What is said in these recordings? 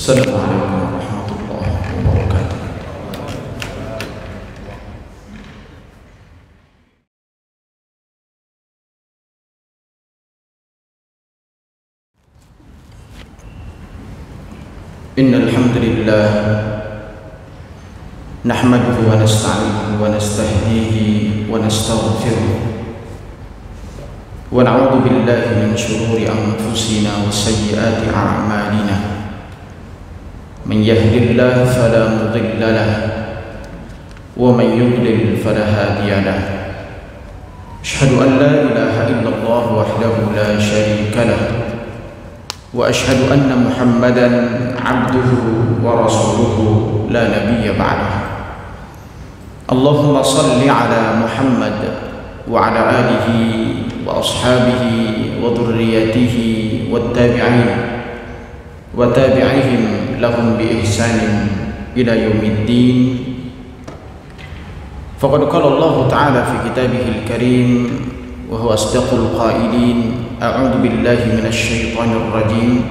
Assalamualaikum warahmatullahi wabarakatuh. Innal hamdalillah nahmaduhu wa nasta'inuhu wa nastahdihi wa nastaghfiruh wa na'udzu billahi min shururi anfusina wa sayyiati a'malina. Man yahdihillahu fala mudilla lahu wa man yudlil fala hadiya lahu. Asyhadu an la ilaha illallah wahdahu la syarika lahu wa asyhadu anna Muhammadan abduhu wa rasuluhu la nabiyya ba'dahu. Allahumma salli ala Muhammad wa ala alihi wa ashabihi wa dhurriyyatihi wat tabi'in wa tabi'ihim lahum bi ihsanin ila yaumiddin. Faqad qala Allah ta'ala fi kitabihil karim wa huwa asdaqul qailin. A'udzu billahi minasy syaithanir rajim.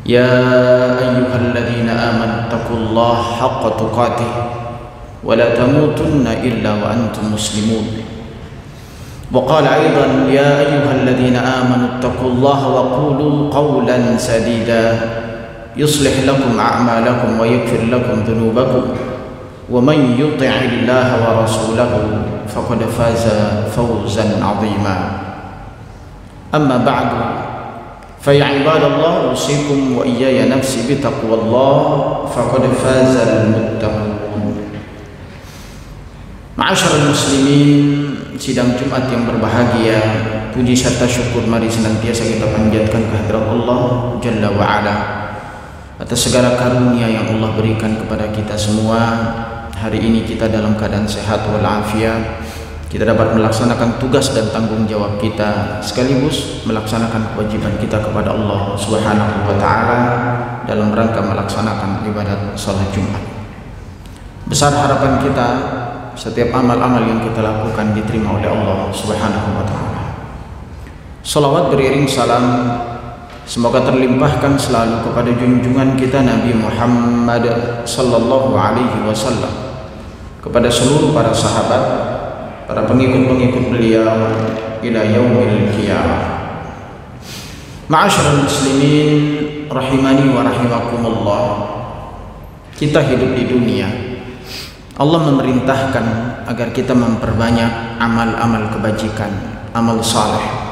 Ya ayyuhalladzina amanu taqullaha haqqa tuqatih wa la tamutunna illa wa antum muslimun. Wa qala aidan ya ayyuhalladzina amanu taqullaha wa qulu qawlan sadida yuslih lakum a'malakum wa yaghfir lakum dhunubakum wa man yuti'illaha wa rasulahu faqad faza fawzan 'azima. Amma ba'du, fa ya ibadallah usikum wa iyaya nafsi bi taqwallah faqad fazal muttaqun. Ma'asyiral muslimin, sidang Jumat yang berbahagia, puji serta syukur mari senantiasa kita panjatkan kehadirat Allah Jalla wa Ala atas segala karunia yang Allah berikan kepada kita semua. Hari ini kita dalam keadaan sehat walafiat, kita dapat melaksanakan tugas dan tanggung jawab kita sekaligus melaksanakan kewajiban kita kepada Allah Subhanahu wa taala dalam rangka melaksanakan ibadat salat Jumat. Besar harapan kita setiap amal-amal yang kita lakukan diterima oleh Allah Subhanahu wa taala. Salawat beriring salam semoga terlimpahkan selalu kepada junjungan kita Nabi Muhammad sallallahu alaihi wasallam, kepada seluruh para sahabat, para pengikut-pengikut beliau ila yaumil qiyamah. Ma'asyiral muslimin rahimani wa rahimakumullah. Kita hidup di dunia, Allah memerintahkan agar kita memperbanyak amal-amal kebajikan, amal saleh.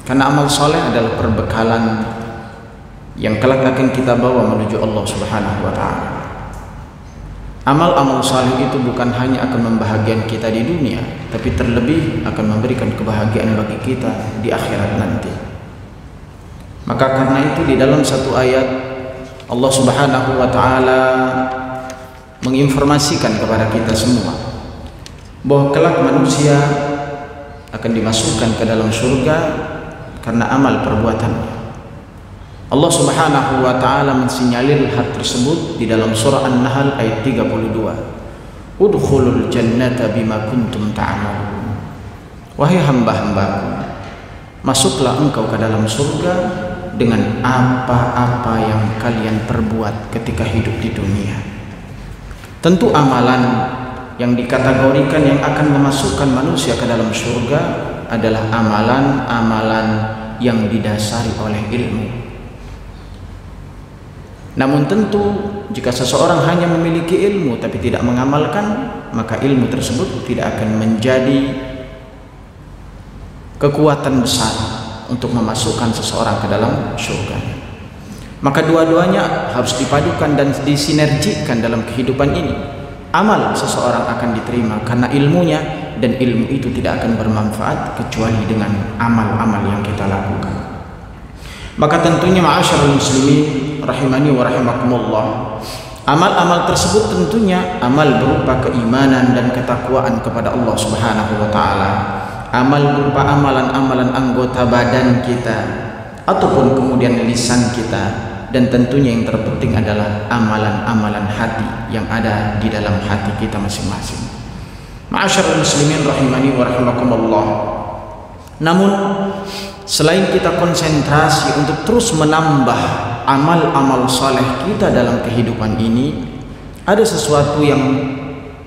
Karena amal saleh adalah perbekalan yang kelak akan kita bawa menuju Allah Subhanahu wa taala. Amal-amal saleh itu bukan hanya akan membahagiakan kita di dunia, tapi terlebih akan memberikan kebahagiaan bagi kita di akhirat nanti. Maka karena itu di dalam satu ayat Allah Subhanahu wa taala menginformasikan kepada kita semua bahwa kelak manusia akan dimasukkan ke dalam surga karena amal perbuatannya. Allah Subhanahu wa taala mensinyalir hal tersebut di dalam surah An-Nahl ayat 32. Udkhulul jannata bima kuntum ta'malun. Wahai hamba-hambaku, masuklah engkau ke dalam surga dengan apa-apa yang kalian perbuat ketika hidup di dunia. Tentu amalan yang dikategorikan yang akan memasukkan manusia ke dalam surga adalah amalan-amalan yang didasari oleh ilmu. Namun tentu jika seseorang hanya memiliki ilmu tapi tidak mengamalkan, maka ilmu tersebut tidak akan menjadi kekuatan besar untuk memasukkan seseorang ke dalam surga. Maka dua-duanya harus dipadukan dan disinergikan dalam kehidupan ini. Amal seseorang akan diterima karena ilmunya, dan ilmu itu tidak akan bermanfaat kecuali dengan amal-amal yang kita lakukan. Maka tentunya ma'asyiral muslimin rahimani wa rahimakumullah, amal-amal tersebut tentunya amal berupa keimanan dan ketakwaan kepada Allah Subhanahu wa taala, amal berupa amalan-amalan anggota badan kita ataupun kemudian lisan kita, dan tentunya yang terpenting adalah amalan-amalan hati yang ada di dalam hati kita masing-masing. Ma'asyiral muslimin rahimani wa rahimakumullah. Namun selain kita konsentrasi untuk terus menambah amal-amal saleh kita dalam kehidupan ini, ada sesuatu yang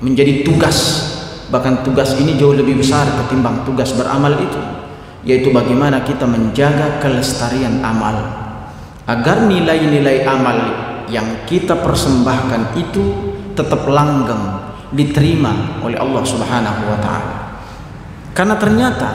menjadi tugas, bahkan tugas ini jauh lebih besar ketimbang tugas beramal itu, yaitu bagaimana kita menjaga kelestarian amal agar nilai-nilai amal yang kita persembahkan itu tetap langgeng diterima oleh Allah Subhanahu wa taala. Karena ternyata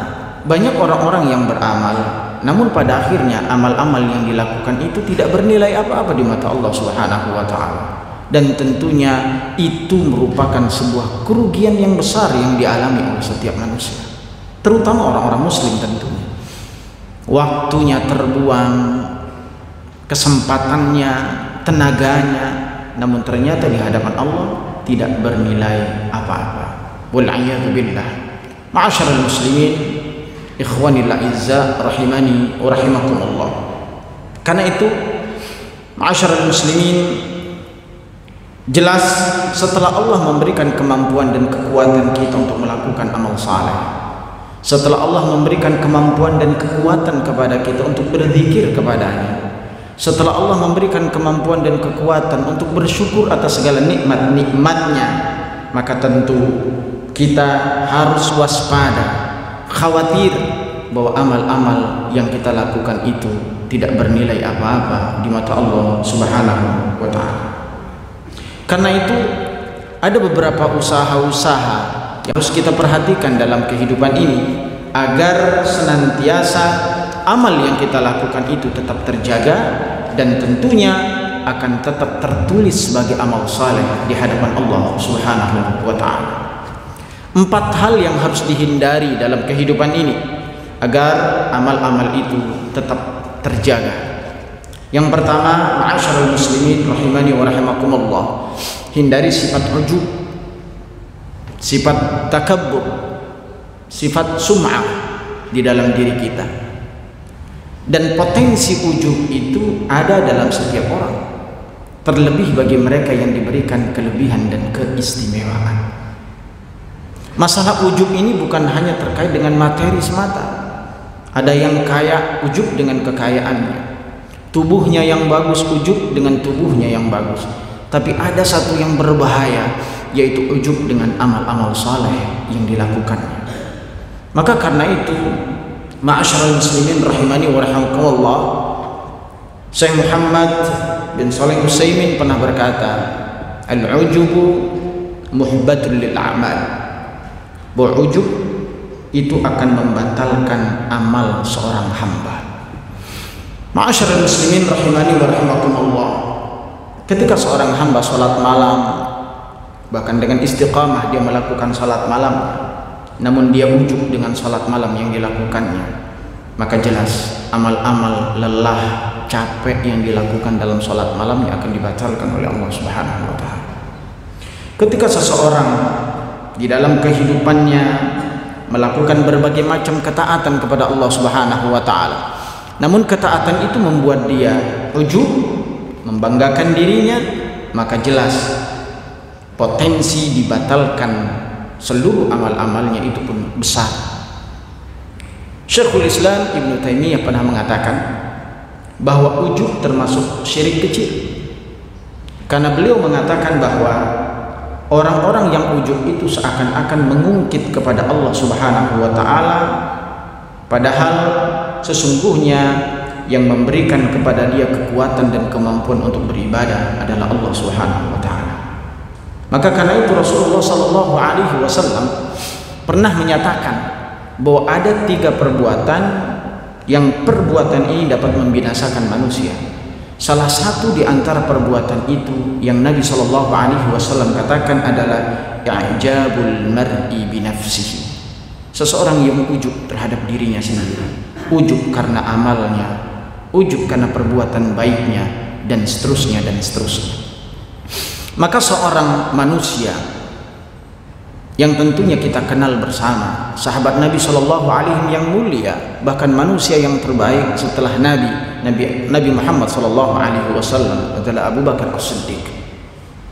banyak orang-orang yang beramal, namun pada akhirnya amal-amal yang dilakukan itu tidak bernilai apa-apa di mata Allah Subhanahu wa taala. Dan tentunya itu merupakan sebuah kerugian yang besar yang dialami oleh setiap manusia, terutama orang-orang muslim tentunya. Waktunya terbuang, kesempatannya, tenaganya, namun ternyata di hadapan Allah tidak bernilai apa-apa. Wal'iyadu billah. Ma'asyiral muslimin, ikhwanil a'izza rahimani wa rahimakumullah. Karena itu, ma'asyiral muslimin, jelas setelah Allah memberikan kemampuan dan kekuatan kita untuk melakukan amal saleh, setelah Allah memberikan kemampuan dan kekuatan kepada kita untuk berzikir kepadanya, setelah Allah memberikan kemampuan dan kekuatan untuk bersyukur atas segala nikmat-nikmatnya, maka tentu kita harus waspada, khawatir bahwa amal-amal yang kita lakukan itu tidak bernilai apa-apa di mata Allah Subhanahu wa ta'ala. Karena itu ada beberapa usaha-usaha yang harus kita perhatikan dalam kehidupan ini agar senantiasa amal yang kita lakukan itu tetap terjaga dan tentunya akan tetap tertulis sebagai amal saleh di hadapan Allah Subhanahu wa ta'ala. 4 hal yang harus dihindari dalam kehidupan ini agar amal-amal itu tetap terjaga. Yang pertama, ma'asyiral muslimin rahimani wa rahimakumullah, hindari sifat ujub, sifat takabbur, sifat sum'ah di dalam diri kita. Dan potensi ujub itu ada dalam setiap orang, terlebih bagi mereka yang diberikan kelebihan dan keistimewaan. Masalah ujub ini bukan hanya terkait dengan materi semata. Ada yang kaya, ujub dengan kekayaannya, tubuhnya yang bagus, ujub dengan tubuhnya yang bagus. Tapi ada satu yang berbahaya, yaitu ujub dengan amal-amal saleh yang dilakukannya. Maka karena itu, ma'asyiral muslimin rahimani wa rahimakumullah, Syekh Muhammad bin Shalih Utsaimin pernah berkata, al-ujubu muhbatul lil a'mal, bahwa ujub itu akan membatalkan amal seorang hamba. Ma'asyiral muslimin rahimani wa rahimakumullah, ketika seorang hamba salat malam, bahkan dengan istiqamah dia melakukan salat malam, namun dia ujub dengan salat malam yang dilakukannya, maka jelas amal-amal lelah, capek yang dilakukan dalam salat malamnya akan dibatalkan oleh Allah Subhanahu wa ta'ala. Ketika seseorang di dalam kehidupannya melakukan berbagai macam ketaatan kepada Allah Subhanahu wa ta'ala, namun ketaatan itu membuat dia ujub, membanggakan dirinya, maka jelas potensi dibatalkan seluruh amal-amalnya itu pun besar. Syekhul Islam Ibnu Taimiyah pernah mengatakan bahwa ujub termasuk syirik kecil, karena beliau mengatakan bahwa orang-orang yang ujub itu seakan-akan mengungkit kepada Allah Subhanahu wa ta'ala, padahal sesungguhnya yang memberikan kepada dia kekuatan dan kemampuan untuk beribadah adalah Allah Subhanahu wa ta'ala. Maka karena itu Rasulullah sallallahu alaihi wasallam pernah menyatakan bahwa ada 3 perbuatan yang perbuatan ini dapat membinasakan manusia. Salah satu di antara perbuatan itu yang Nabi sallallahu alaihi wasallam katakan adalah i'jabul mar'i bi nafsihi. Seseorang yang ujub terhadap dirinya sendiri, ujub karena amalnya, ujub karena perbuatan baiknya, dan seterusnya dan seterusnya. Maka seorang manusia yang tentunya kita kenal bersama, sahabat Nabi sallallahu alaihi yang mulia, bahkan manusia yang terbaik setelah Nabi Muhammad sallallahu alaihi wasallam adalah Abu Bakar As-Siddiq,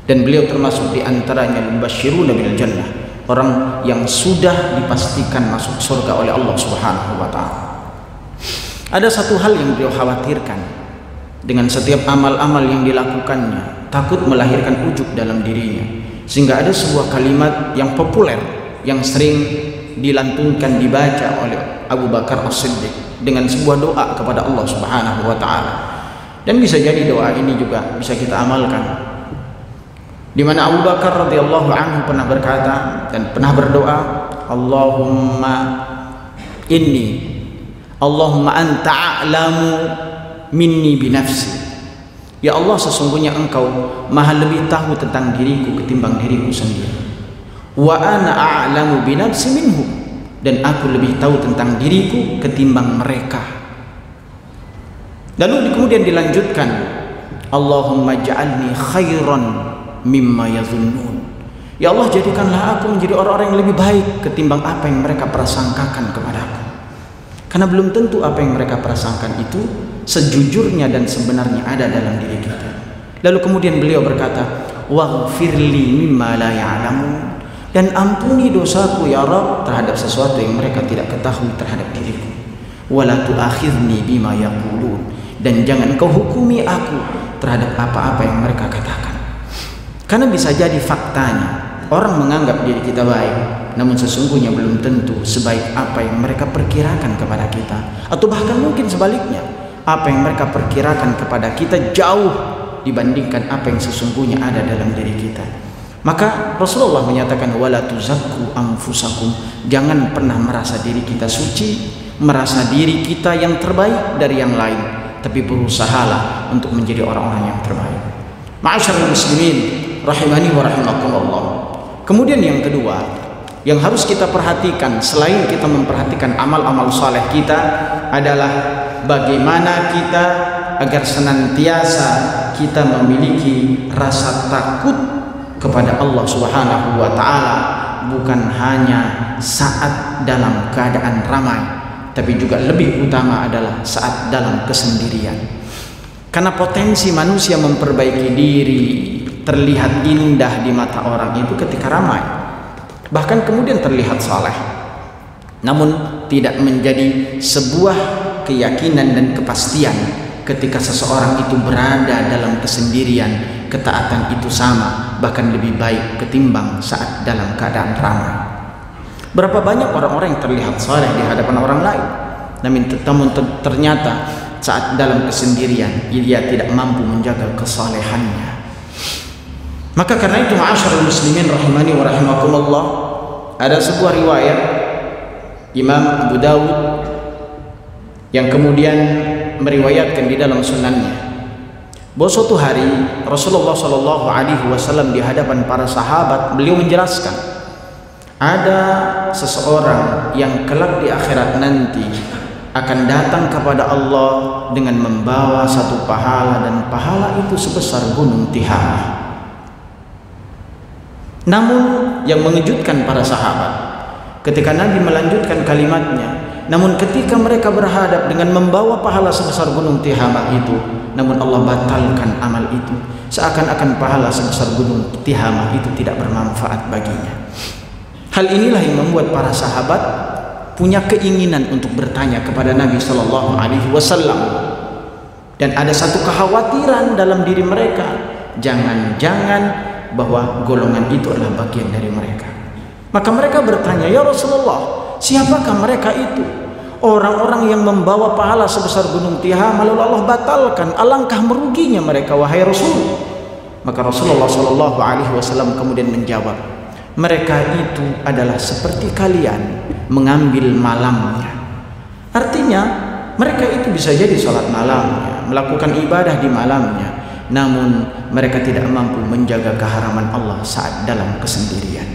dan beliau termasuk di antaranya al-mubasysyiruna bil jannah, orang yang sudah dipastikan masuk surga oleh Allah Subhanahu wa ta'ala. Ada satu hal yang beliau khawatirkan, dengan setiap amal-amal yang dilakukannya, takut melahirkan ujub dalam dirinya, sehingga ada sebuah kalimat yang populer yang sering dilantunkan, dibaca oleh Abu Bakar As-Siddiq dengan sebuah doa kepada Allah Subhanahu wa taala. Dan bisa jadi doa ini juga bisa kita amalkan, di mana Abu Bakar radhiyallahu anhu pernah berkata dan pernah berdoa, Allahumma anta a'lamu minni binafsi. Ya Allah, sesungguhnya Engkau maha lebih tahu tentang diriku ketimbang diriku sendiri. Wa ana a'lamu binafsi minhum, dan aku lebih tahu tentang diriku ketimbang mereka. Lalu kemudian dilanjutkan, Allahumma ja'alni khairan mimma yazunnun. Ya Allah, jadikanlah aku menjadi orang-orang yang lebih baik ketimbang apa yang mereka prasangkakan kepadaku. Karena belum tentu apa yang mereka prasangkan itu sejujurnya dan sebenarnya ada dalam diri kita. Lalu kemudian beliau berkata, waghfirli mimma la ya'lamun, dan ampuni dosaku ya Rabb terhadap sesuatu yang mereka tidak ketahui terhadap diriku. Wala tu'akhidni bima yaqulun, dan jangan kau hukumi aku terhadap apa-apa yang mereka katakan. Karena bisa jadi faktanya orang menganggap diri kita baik, namun sesungguhnya belum tentu sebaik apa yang mereka perkirakan kepada kita, atau bahkan mungkin sebaliknya, apa yang mereka perkirakan kepada kita jauh dibandingkan apa yang sesungguhnya ada dalam diri kita. Maka Rasulullah menyatakan, wala tuzakku anfusakum, jangan pernah merasa diri kita suci, merasa diri kita yang terbaik dari yang lain, tapi berusahalah untuk menjadi orang-orang yang terbaik. Ma'asyiral muslimin rahimani wa rahimakumullah. Kemudian yang kedua yang harus kita perhatikan, selain kita memperhatikan amal-amal saleh kita, adalah bagaimana kita agar senantiasa kita memiliki rasa takut kepada Allah Subhanahu wa taala, bukan hanya saat dalam keadaan ramai, tapi juga lebih utama adalah saat dalam kesendirian. Karena potensi manusia memperbaiki diri terlihat indah di mata orang itu ketika ramai, bahkan kemudian terlihat saleh, namun tidak menjadi sebuah keyakinan dan kepastian ketika seseorang itu berada dalam kesendirian. Ketaatan itu sama, bahkan lebih baik ketimbang saat dalam keadaan ramai. Berapa banyak orang-orang yang terlihat saleh di hadapan orang lain, namun ternyata saat dalam kesendirian dia tidak mampu menjaga kesalehannya. Maka karena itu, ma'asyiral muslimin rahimani wa rahimakumullah, ada sebuah riwayat Imam Abu Dawud yang kemudian meriwayatkan di dalam sunannya bahwa suatu hari Rasulullah Shallallahu Alaihi Wasallam di hadapan para sahabat, beliau menjelaskan ada seseorang yang kelak di akhirat nanti akan datang kepada Allah dengan membawa satu pahala, dan pahala itu sebesar gunung Tihamah. Namun yang mengejutkan para sahabat ketika Nabi melanjutkan kalimatnya, namun ketika mereka berhadap dengan membawa pahala sebesar gunung Tihamah itu, namun Allah batalkan amal itu, seakan-akan pahala sebesar gunung Tihamah itu tidak bermanfaat baginya. Hal inilah yang membuat para sahabat punya keinginan untuk bertanya kepada Nabi Shallallahu Alaihi Wasallam, dan ada satu kekhawatiran dalam diri mereka, jangan-jangan bahwa golongan itu adalah bagian dari mereka. Maka mereka bertanya, ya Rasulullah, siapakah mereka itu? Orang-orang yang membawa pahala sebesar gunung Tihamah lalu Allah batalkan, alangkah meruginya mereka wahai Rasul. Maka Rasulullah Shallallahu Alaihi Wasallam kemudian menjawab, mereka itu adalah seperti kalian mengambil malamnya. Artinya mereka itu bisa jadi sholat malamnya, melakukan ibadah di malamnya, namun mereka tidak mampu menjaga keharaman Allah saat dalam kesendirian.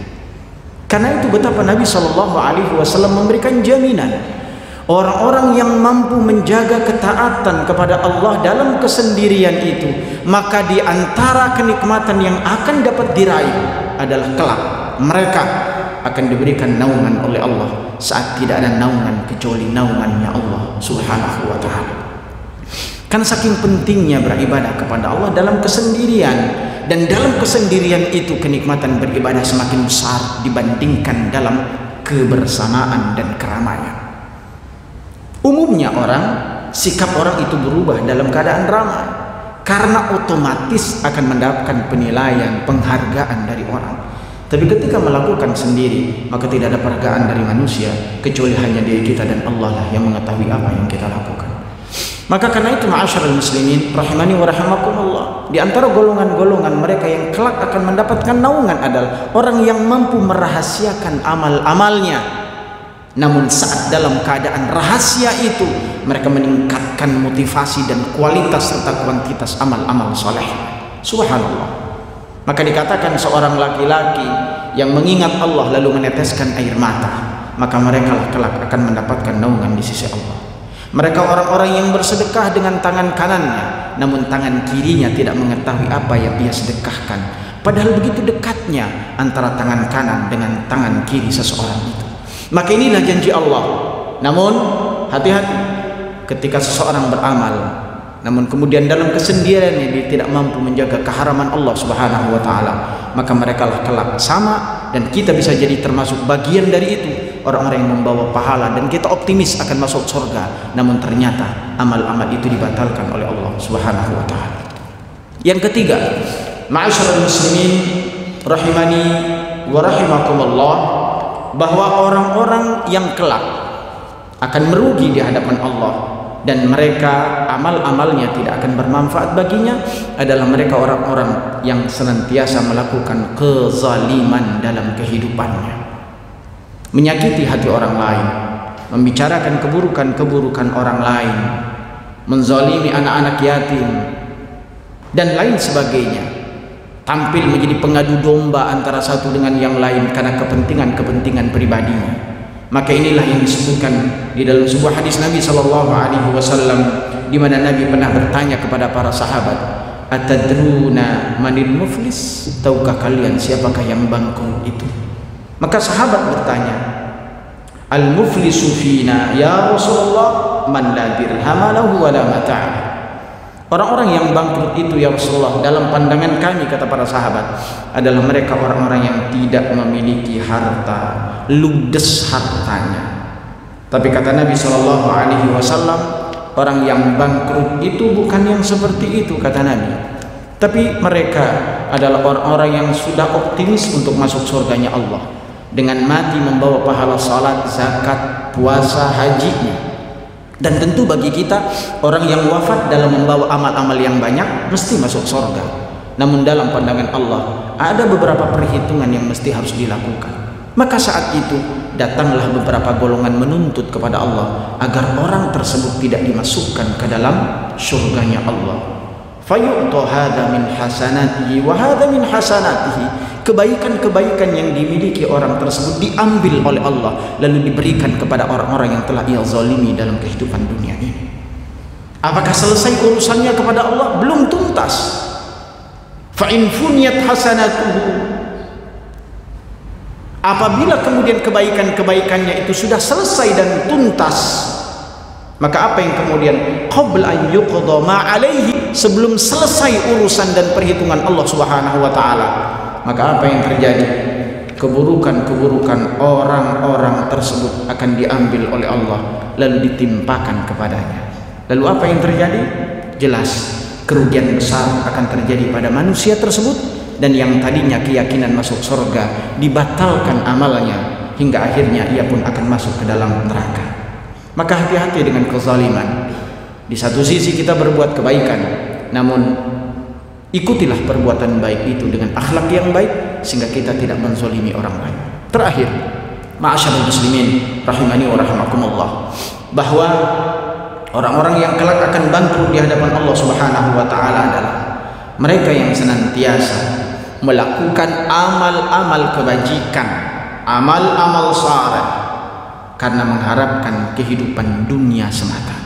Karena itu betapa Nabi Shallallahu Alaihi Wasallam memberikan jaminan, orang-orang yang mampu menjaga ketaatan kepada Allah dalam kesendirian itu, maka di antara kenikmatan yang akan dapat diraih adalah kelak mereka akan diberikan naungan oleh Allah saat tidak ada naungan kecuali naungannya Allah Subhanahu wa taala. Karena saking pentingnya beribadah kepada Allah dalam kesendirian, dan dalam kesendirian itu kenikmatan beribadah semakin besar dibandingkan dalam kebersamaan dan keramaian. Umumnya sikap orang itu berubah dalam keadaan ramai. karena otomatis akan mendapatkan penilaian, penghargaan dari orang. Tapi ketika melakukan sendiri, maka tidak ada penghargaan dari manusia kecuali hanya diri kita dan Allah lah yang mengetahui apa yang kita lakukan. Maka karena itu ma'asyiral muslimin rahimani wa rahimakumullah, di antara golongan-golongan mereka yang kelak akan mendapatkan naungan adalah orang yang mampu merahasiakan amal-amalnya, namun saat dalam keadaan rahasia itu mereka meningkatkan motivasi dan kualitas serta kuantitas amal-amal soleh. Subhanallah. Maka dikatakan seorang laki-laki yang mengingat Allah lalu meneteskan air mata, maka mereka kelak akan mendapatkan naungan di sisi Allah. Mereka orang-orang yang bersedekah dengan tangan kanannya, namun tangan kirinya tidak mengetahui apa yang ia sedekahkan, padahal begitu dekatnya antara tangan kanan dengan tangan kiri seseorang itu. Maka inilah janji Allah. Namun hati-hati ketika seseorang beramal namun kemudian dalam kesendiriannya dia tidak mampu menjaga keharaman Allah Subhanahu wa taala, maka mereka kelak sama, dan kita bisa jadi termasuk bagian dari itu, orang-orang yang membawa pahala dan kita optimis akan masuk surga, namun ternyata amal-amal itu dibatalkan oleh Allah Subhanahu wa taala. Yang ketiga, ma'asyiral muslimin rahimani wa rahimakumullah, bahwa orang-orang yang kelak akan merugi di hadapan Allah dan mereka amal-amalnya tidak akan bermanfaat baginya adalah mereka orang-orang yang senantiasa melakukan kezaliman dalam kehidupannya, menyakiti hati orang lain, membicarakan keburukan-keburukan orang lain, menzalimi anak-anak yatim dan lain sebagainya, tampil menjadi pengadu domba antara satu dengan yang lain karena kepentingan-kepentingan pribadinya. Maka inilah yang disebutkan di dalam sebuah hadis Nabi sallallahu alaihi wasallam, di mana Nabi pernah bertanya kepada para sahabat, "Atadruna manil muflis?" Tahukah kalian siapakah yang bangkrut itu? Maka sahabat bertanya, "Al-muflisu fina ya Rasulullah man la dirham lahu wa la mata'." Orang-orang yang bangkrut itu ya Rasulullah, dalam pandangan kami, kata para sahabat, adalah mereka orang-orang yang tidak memiliki harta, ludes hartanya. Tapi kata Nabi sallallahu alaihi wasallam, orang yang bangkrut itu bukan yang seperti itu, kata Nabi. Tapi mereka adalah orang-orang yang sudah optimis untuk masuk surganya Allah dengan mati membawa pahala salat, zakat, puasa, hajinya. Dan tentu bagi kita, orang yang wafat dalam membawa amal-amal yang banyak mesti masuk surga. Namun dalam pandangan Allah ada beberapa perhitungan yang mesti harus dilakukan. Maka saat itu datanglah beberapa golongan menuntut kepada Allah agar orang tersebut tidak dimasukkan ke dalam surganya Allah. Fayu'ta hadza min hasanatihi wa hadza min hasanatihi. Kebaikan-kebaikan yang dimiliki orang tersebut diambil oleh Allah lalu diberikan kepada orang-orang yang telah ia zalimi dalam kehidupan dunia ini. Apakah selesai urusannya kepada Allah? Belum tuntas. Fa in funiyat hasanatuhu, apabila kemudian kebaikan-kebaikannya itu sudah selesai dan tuntas, maka apa yang kemudian qabla an yuqda ma alaihi, sebelum selesai urusan dan perhitungan Allah Subhanahu wa taala, maka apa yang terjadi? Keburukan-keburukan orang-orang tersebut akan diambil oleh Allah lalu ditimpakan kepadanya. Lalu apa yang terjadi? Jelas kerugian besar akan terjadi pada manusia tersebut, dan yang tadinya keyakinan masuk surga dibatalkan amalnya hingga akhirnya ia pun akan masuk ke dalam neraka. Maka hati-hati dengan kezaliman. Di satu sisi kita berbuat kebaikan, namun ikutilah perbuatan baik itu dengan akhlak yang baik sehingga kita tidak menzalimi orang lain. Terakhir, ma'asyiral muslimin rahimani wa rahimakumullah, bahwa orang-orang yang kelak akan bangkrut di hadapan Allah Subhanahu wa taala adalah mereka yang senantiasa melakukan amal-amal kebajikan, amal-amal saleh karena mengharapkan kehidupan dunia semata.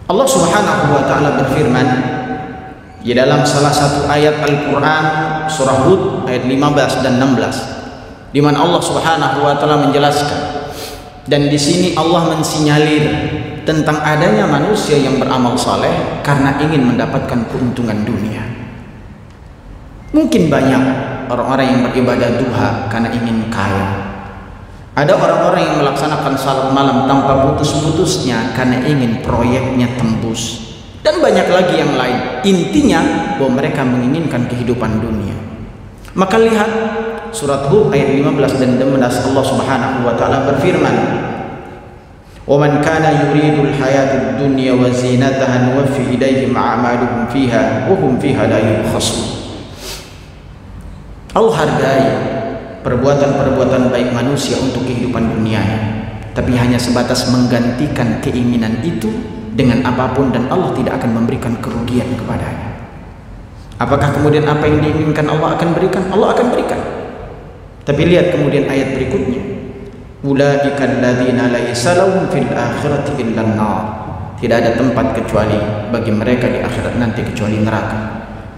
Allah Subhanahu wa taala berfirman di dalam salah satu ayat Al-Qur'an surah Hud ayat 15 dan 16, di mana Allah Subhanahu wa taala menjelaskan, dan di sini Allah mensinyalir tentang adanya manusia yang beramal saleh karena ingin mendapatkan keuntungan dunia. Mungkin banyak orang-orang yang beribadah duha karena ingin kaya. Ada orang-orang yang melaksanakan salat malam tanpa putus-putusnya karena ingin proyeknya tembus, dan banyak lagi yang lain. Intinya bahwa mereka menginginkan kehidupan dunia. Maka lihat surat Hud ayat 15 dan 16, Allah Subhanahu wa taala berfirman, "Wa man kana yuridul hayatad dunya wa zinataha nuwaffi ilaihim a'maluhum fiha wa hum fiha la yubkhasun." Allah hargai perbuatan-perbuatan baik manusia untuk kehidupan dunianya, tapi hanya sebatas menggantikan keinginan itu dengan apapun, dan Allah tidak akan memberikan kerugian kepadanya. Apakah kemudian apa yang diinginkan Allah akan berikan? Allah akan berikan. Tapi lihat kemudian ayat berikutnya, ulaika alladzina laisa lahum fil akhirati illa an-nar. Tidak ada tempat kecuali bagi mereka di akhirat nanti kecuali neraka.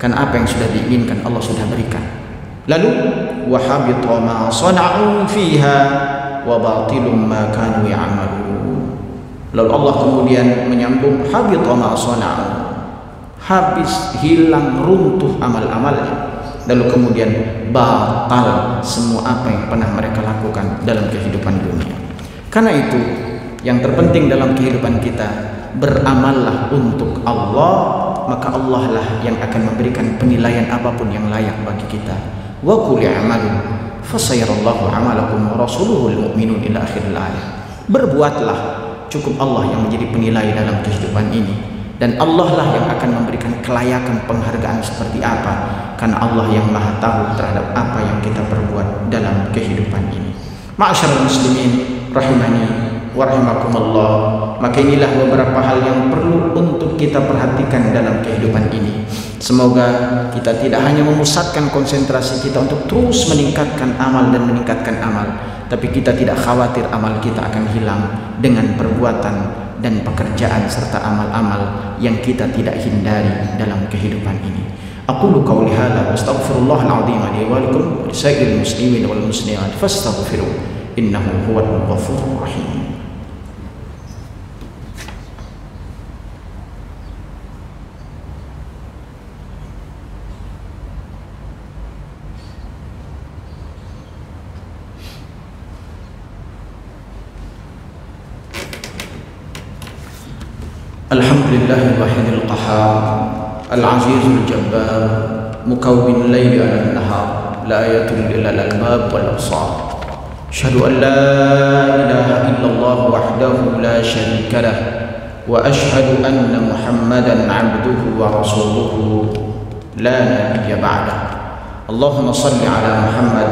Karena apa yang sudah diinginkan Allah sudah berikan. Lalu wa habita ma sana'u fiha wa batilum ma kanu ya'malun. Lalu Allah kemudian menyambung habita ma sana'u, habis, hilang, runtuh amal-amalnya. Lalu kemudian batal semua apa yang pernah mereka lakukan dalam kehidupan dunia. Karena itu yang terpenting dalam kehidupan kita, beramallah untuk Allah, maka Allah lah yang akan memberikan penilaian apapun yang layak bagi kita. Wa qul i'malu fasayarallahu 'amalakum wa rasuluhu wal mu'minun ila akhiril ayat. Berbuatlah, cukup Allah yang menjadi penilai dalam kehidupan ini, dan Allah lah yang akan memberikan kelayakan penghargaan seperti apa, karena Allah yang maha tahu terhadap apa yang kita perbuat dalam kehidupan ini. Ma'asyiral muslimin rahimani wa rahimakumullah, maka inilah beberapa hal yang perlu untuk kita perhatikan dalam kehidupan ini. Semoga kita tidak hanya memusatkan konsentrasi kita untuk terus meningkatkan amal dan meningkatkan amal, tapi kita tidak khawatir amal kita akan hilang dengan perbuatan dan pekerjaan serta amal-amal yang kita tidak hindari dalam kehidupan ini. Aqulu qawli hadza wa astaghfirullahal azim li wa lakum wa lisairil muslimin wal muslimat fastaghfiruh innahu huwal ghafurur rahim. Alhamdulillahil wahidil qahhar al-azizul jabbar mukawwin layli 'ala an-nahar la yatul illa al-albab wal absar. Asyhadu an la ilaha illallah wahdahu la syarika lah wa asyhadu anna Muhammadan 'abduhu wa rasuluhu la nabiyya ba'dah. Allahumma shalli 'ala Muhammad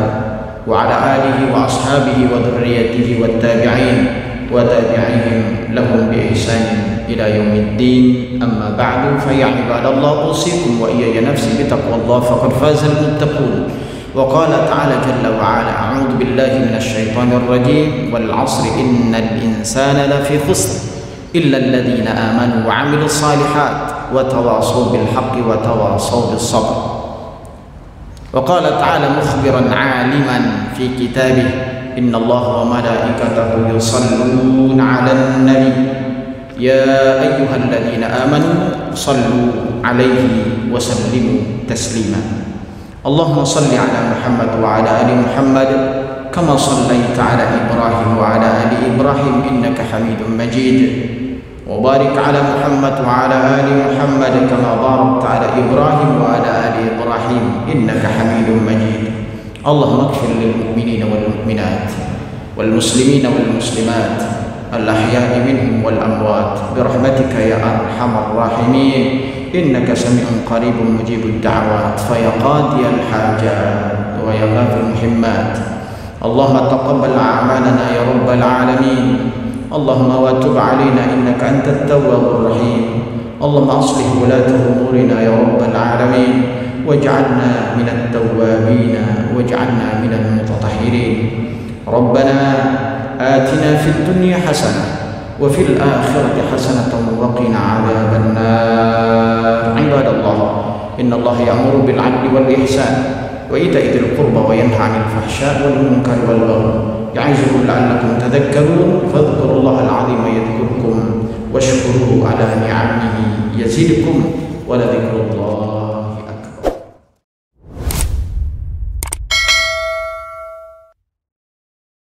wa 'ala alihi wa ashabihi wa dhurriyyatihi wat tabi'in wa tabi'ihim lahum bi ihsan ila yaumiddin. Amma ba'du, fa ya ibadallah usikum wa iyaya nafsi bi taqwallah faqad fazal muttaqun. Wa qala ta'ala jalla wa ala a'udzu billahi minasy syaithanir rajim wal 'ashri innal insana lafi khusr illa alladhina amanu wa 'amilus shalihat wa tawassaw bil haqqi wa tawassaw bis sabr. Wa qala ta'ala mukhbiran 'aliman fi kitabih innallaha wa malaikatahu yusalluna 'alan nabi ya ayyuhalladzina amanu sallu alaihi wa sallimu taslima. Allahumma salli ala Muhammad wa ala ali Muhammad kama sallaita ala Ibrahim wa ala ali Ibrahim innaka Hamidum Majid. Wa barik ala Muhammad wa ala ali Muhammad kama barakta ala Ibrahim wa ala ali Ibrahim innaka Hamidum Majid. Allahumma ighfir lil mu'minina wal mu'minat wal muslimina wal muslimat الأحياء منهم والأموات برحمتك يا أرحم الراحمين إنك سميع قريب مجيب الدعوات فيا قاضي الحاجات ويا غافر المهمات. اللهم تقبل أعمالنا يا رب العالمين. اللهم وتب علينا إنك أنت التواب الرحيم. اللهم أصلح ولاة أمورنا يا رب العالمين واجعلنا من التوابين واجعلنا من المتطهرين. ربنا آتنا في الدنيا حسنة وفي الآخرة حسنة وقنا عذاب النار. عباد الله إن الله يأمر بالعدل والإحسان وإيتاء ذي القربى وينهى عن الفحشاء والمنكر والبغي يعظكم لعلكم تذكرون فاذكروا الله العظيم يذكركم واشكروه على نعمه يزدكم ولذكر